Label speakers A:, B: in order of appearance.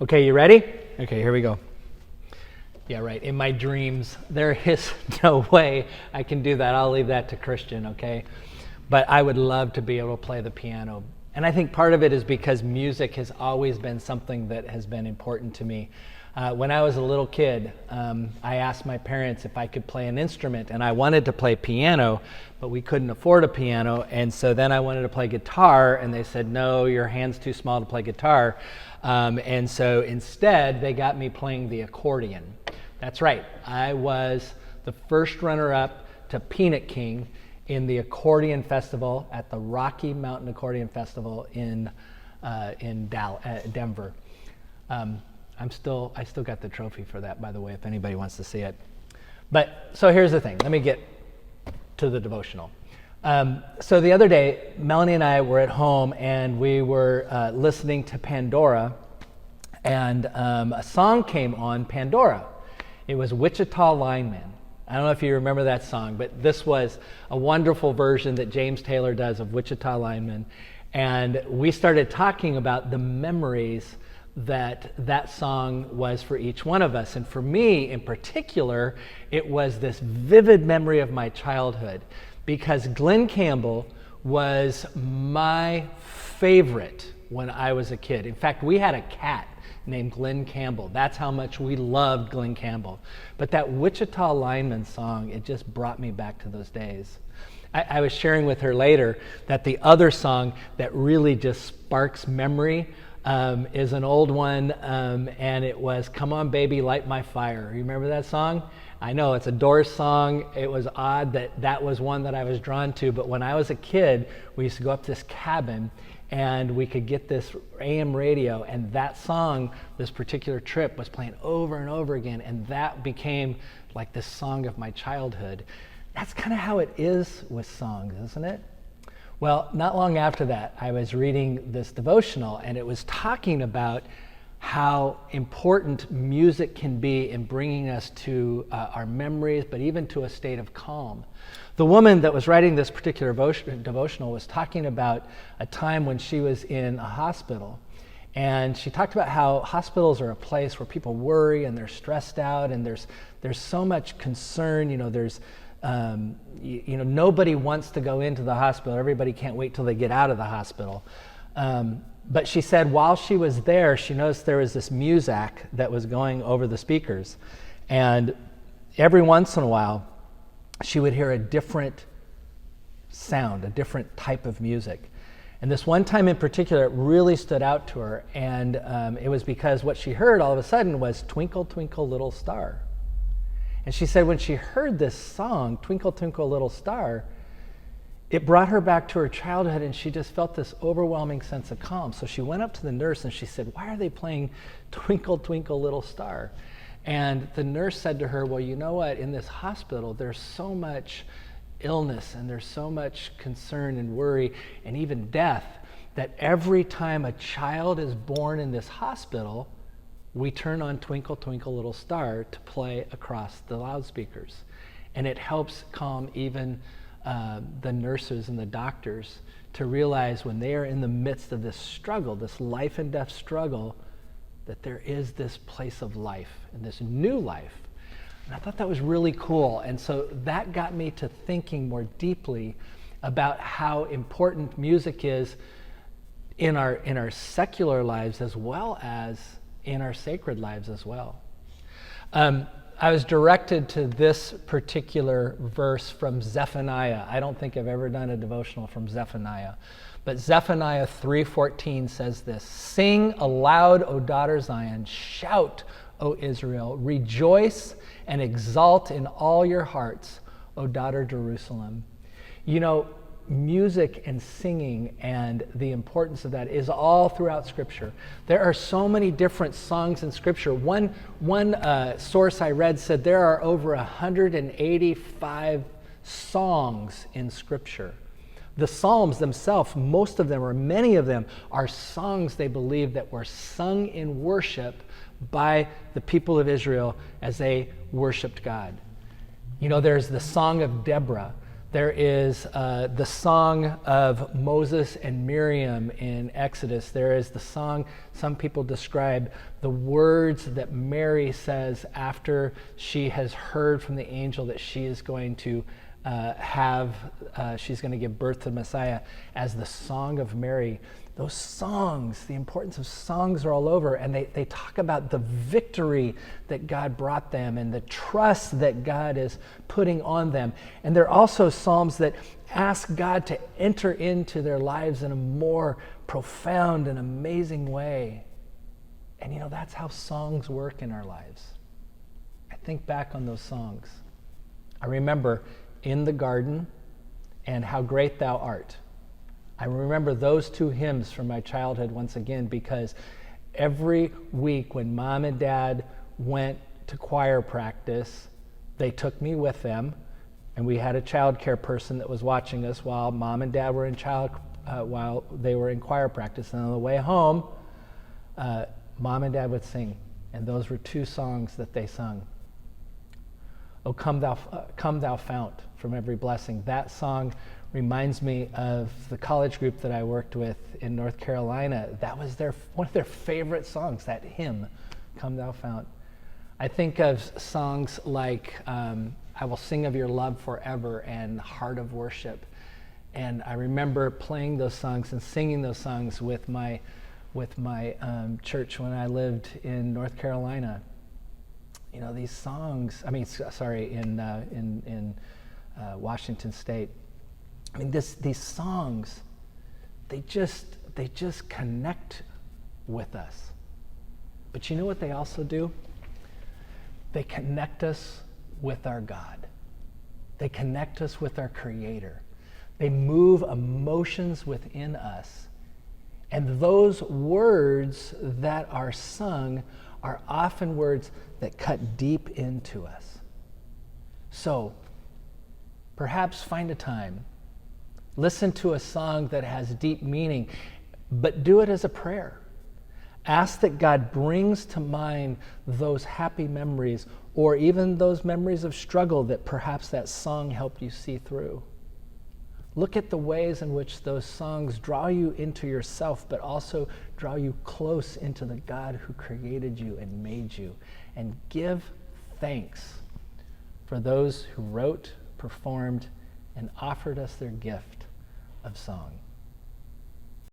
A: Okay, you ready? Okay, here we go. Yeah, right. In my dreams, there is no way I can do that. I'll leave that to Christian, okay? But I would love to be able to play the piano. And I think part of it is because music has always been something that has been important to me. When I was a little kid, I asked my parents if I could play an instrument, and I wanted to play piano, but we couldn't afford a piano, and so then I wanted to play guitar, and they said, no, your hand's too small to play guitar. And so instead, they got me playing the accordion. That's right, I was the first runner-up to Peanut King in the accordion festival at the Rocky Mountain Accordion Festival in Denver. I still got the trophy for that, by the way, if anybody wants to see it. But so here's the thing. Let me get to the devotional. So the other day, Melanie and I were at home, and we were listening to Pandora, and a song came on Pandora. It was Wichita Lineman. I don't know if you remember that song, but this was a wonderful version that James Taylor does of Wichita Lineman. And we started talking about the memories that song was for each one of us. And for me in particular, it was this vivid memory of my childhood, because Glen Campbell was my favorite when I was a kid. In fact, we had a cat named Glen Campbell. That's how much we loved Glen Campbell. But that Wichita Lineman song, it just brought me back to those days. I was sharing with her later that the other song that really just sparks memory is an old one, and it was Come On Baby, Light My Fire. You remember that song? I know, it's a Doors song. It was odd that was one that I was drawn to, but when I was a kid, we used to go up to this cabin, and we could get this AM radio, and that song, this particular trip, was playing over and over again, and that became like this song of my childhood. That's kind of how it is with songs, isn't it? Well, not long after that, I was reading this devotional, and it was talking about how important music can be in bringing us to our memories, but even to a state of calm. The woman that was writing this particular devotional was talking about a time when she was in a hospital. And she talked about how hospitals are a place where people worry and they're stressed out, and there's so much concern. Nobody wants to go into the hospital. Everybody can't wait till they get out of the hospital. But she said while she was there, she noticed there was this muzak that was going over the speakers. And every once in a while, she would hear a different sound, a different type of music. And this one time in particular, it really stood out to her. And it was because what she heard all of a sudden was Twinkle, Twinkle, Little Star. And she said when she heard this song, Twinkle, Twinkle, Little Star, it brought her back to her childhood, and she just felt this overwhelming sense of calm. So she went up to the nurse and she said, why are they playing Twinkle, Twinkle, Little Star? And the nurse said to her, well, you know what? In this hospital, there's so much illness, and there's so much concern and worry and even death, that every time a child is born in this hospital, we turn on Twinkle, Twinkle, Little Star to play across the loudspeakers. And it helps calm even the nurses and the doctors to realize when they are in the midst of this struggle, this life and death struggle, that there is this place of life and this new life. And I thought that was really cool. And so that got me to thinking more deeply about how important music is in our secular lives as well as in our sacred lives as well. I was directed to this particular verse from Zephaniah. I don't think I've ever done a devotional from Zephaniah. But Zephaniah 3:14 says this: Sing aloud, O daughter Zion, shout, O Israel, rejoice and exult in all your hearts, O daughter Jerusalem. You know, music and singing and the importance of that is all throughout Scripture. There are so many different songs in Scripture. One source I read said there are over 185 songs in Scripture. The Psalms themselves, most of them or many of them, are songs they believe that were sung in worship by the people of Israel as they worshiped God. You know, there's the Song of Deborah There is the song of Moses and Miriam in Exodus. There is the song, some people describe the words that Mary says after she has heard from the angel that she is going to she's going to give birth to the Messiah, as the Song of Mary. Those songs, the importance of songs are all over, and they talk about the victory that God brought them and the trust that God is putting on them. And they're also psalms that ask God to enter into their lives in a more profound and amazing way. And that's how songs work in our lives. I think back on those songs. I remember In the Garden and How Great Thou Art. I remember those two hymns from my childhood once again, because every week when Mom and Dad went to choir practice, they took me with them, and we had a child care person that was watching us while Mom and Dad were while they were in choir practice. And on the way home, Mom and Dad would sing, and those were two songs that they sung. Oh, come thou fount from every blessing. That song reminds me of the college group that I worked with in North Carolina. That was one of their favorite songs, that hymn, Come Thou Fount. I think of songs like I Will Sing of Your Love Forever and Heart of Worship. And I remember playing those songs and singing those songs with my church when I lived in North Carolina. These songs, in Washington State. These songs, they just connect with us. But you know what they also do? They connect us with our God. They connect us with our Creator. They move emotions within us. And those words that are sung are often words that cut deep into us. So, perhaps find a time, listen to a song that has deep meaning, but do it as a prayer. Ask that God brings to mind those happy memories, or even those memories of struggle that perhaps that song helped you see through. Look at the ways in which those songs draw you into yourself, but also draw you close into the God who created you and made you. And give thanks for those who wrote, performed, and offered us their gift of song.